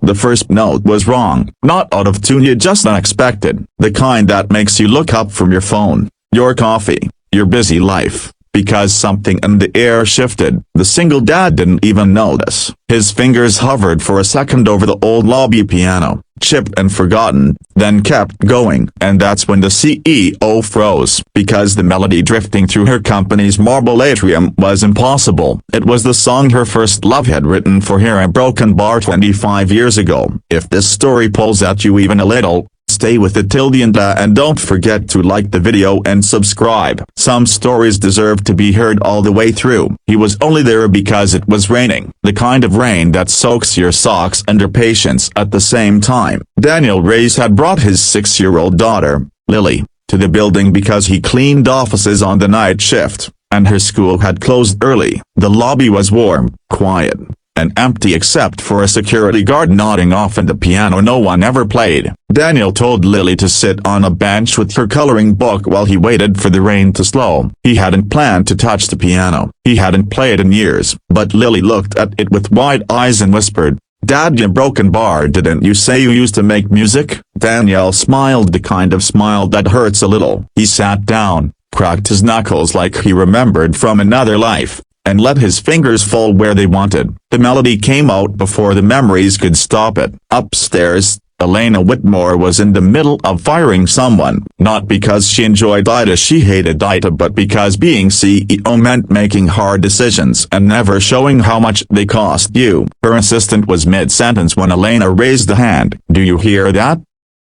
The first note was wrong, not out of tune yet just unexpected, the kind that makes you look up from your phone, your coffee, your busy life, because something in the air shifted. The single dad didn't even notice. His fingers hovered for a second over the old lobby piano, chipped and forgotten, then kept going, and that's when the CEO froze, because the melody drifting through her company's marble atrium was impossible. It was the song her first love had written for her in Broken Bar 25 years ago. If this story pulls at you even a little, stay with it till the end and don't forget to like the video and subscribe. Some stories deserve to be heard all the way through. He was only there because it was raining, the kind of rain that soaks your socks and your patience at the same time. Daniel Reyes had brought his 6-year-old daughter, Lily, to the building because he cleaned offices on the night shift, and her school had closed early. The lobby was warm, quiet, and empty except for a security guard nodding off and the piano no one ever played. Daniel told Lily to sit on a bench with her coloring book while he waited for the rain to slow. He hadn't planned to touch the piano. He hadn't played in years, but Lily looked at it with wide eyes and whispered, "Dad, you Broken Bar, didn't you say you used to make music?" Daniel smiled, the kind of smile that hurts a little. He sat down, cracked his knuckles like he remembered from another life, and let his fingers fall where they wanted. The melody came out before the memories could stop it. Upstairs, Elena Whitmore was in the middle of firing someone, not because she enjoyed Ida, she hated Ida, but because being CEO meant making hard decisions and never showing how much they cost you. Her assistant was mid-sentence when Elena raised a hand. "Do you hear that?"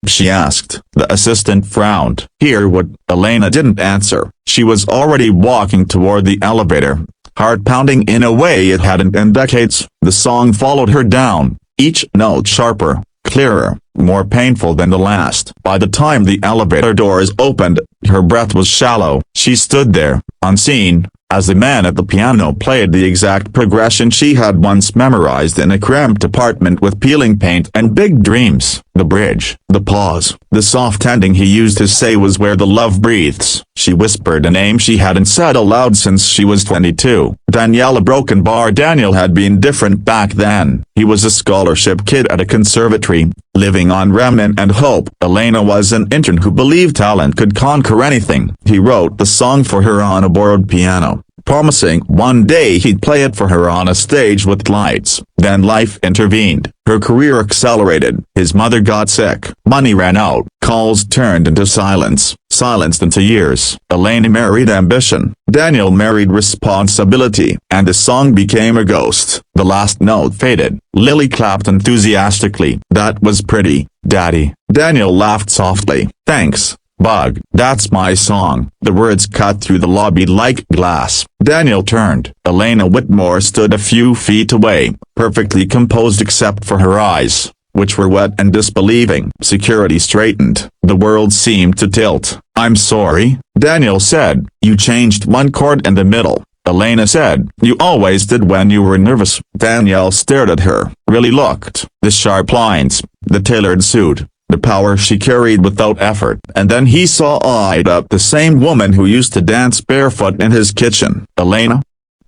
she asked. The assistant frowned. "Hear what?" Elena didn't answer. She was already walking toward the elevator, heart pounding in a way it hadn't in decades. The song followed her down, each note sharper, clearer, more painful than the last. By the time the elevator doors opened, her breath was shallow. She stood there, unseen, as the man at the piano played the exact progression she had once memorized in a cramped apartment with peeling paint and big dreams. The bridge, the pause, the soft ending he used to say was "Where the Love Breathes." She whispered a name she hadn't said aloud since she was 22. Daniela Broken Bar. Daniel had been different back then. He was a scholarship kid at a conservatory, living on remnant and hope. Elena was an intern who believed talent could conquer anything. He wrote the song for her on a borrowed piano, promising one day he'd play it for her on a stage with lights. Then life intervened. Her career accelerated. His mother got sick. Money ran out. Calls turned into silence. Silence into years. Elena married ambition. Daniel married responsibility. And the song became a ghost. The last note faded. Lily clapped enthusiastically. "That was pretty, Daddy." Daniel laughed softly. "Thanks, Bug. That's my song." The words cut through the lobby like glass. Daniel turned. Elena Whitmore stood a few feet away, perfectly composed except for her eyes, which were wet and disbelieving. Security straightened. The world seemed to tilt. "I'm sorry," Daniel said. "You changed one chord in the middle." Elena said, "You always did when you were nervous." Daniel stared at her. Really looked. The sharp lines, the tailored suit, the power she carried without effort. And then he saw Ida, the same woman who used to dance barefoot in his kitchen. "Elena?"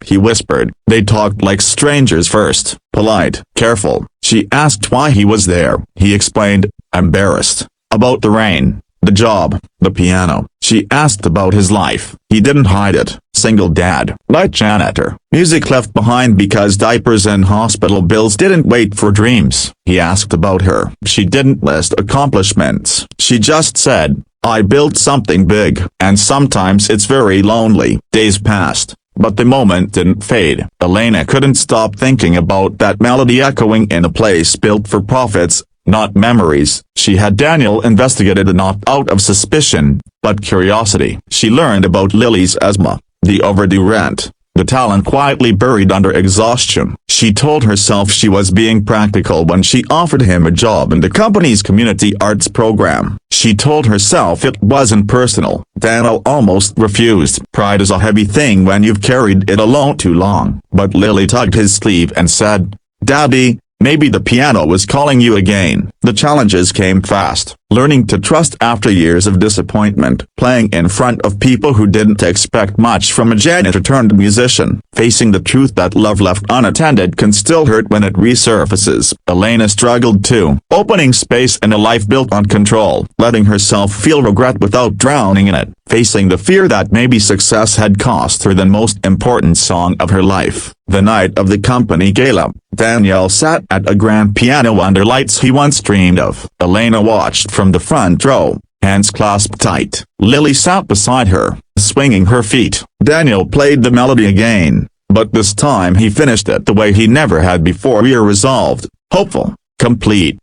he whispered. They talked like strangers first, polite, careful. She asked why he was there. He explained, embarrassed, about the rain, the job, the piano. She asked about his life. He didn't hide it. Single dad, night janitor, music left behind because diapers and hospital bills didn't wait for dreams. He asked about her. She didn't list accomplishments. She just said, "I built something big." And sometimes it's very lonely. Days passed, but the moment didn't fade. Elena couldn't stop thinking about that melody echoing in a place built for profits, not memories. She had Daniel investigated not out of suspicion, but curiosity. She learned about Lily's asthma, the overdue rent, the talent quietly buried under exhaustion. She told herself she was being practical when she offered him a job in the company's community arts program. She told herself it wasn't personal. Daniel almost refused. Pride is a heavy thing when you've carried it alone too long. But Lily tugged his sleeve and said, "Daddy, maybe the piano was calling you again." The challenges came fast, learning to trust after years of disappointment, playing in front of people who didn't expect much from a janitor turned musician, facing the truth that love left unattended can still hurt when it resurfaces. Elena struggled too, opening space in a life built on control, letting herself feel regret without drowning in it, facing the fear that maybe success had cost her the most important song of her life. The night of the company gala, Daniel sat at a grand piano under lights he once dreamed of. Elena watched from the front row, hands clasped tight. Lily sat beside her, swinging her feet. Daniel played the melody again, but this time he finished it the way he never had before, resolved, hopeful, complete.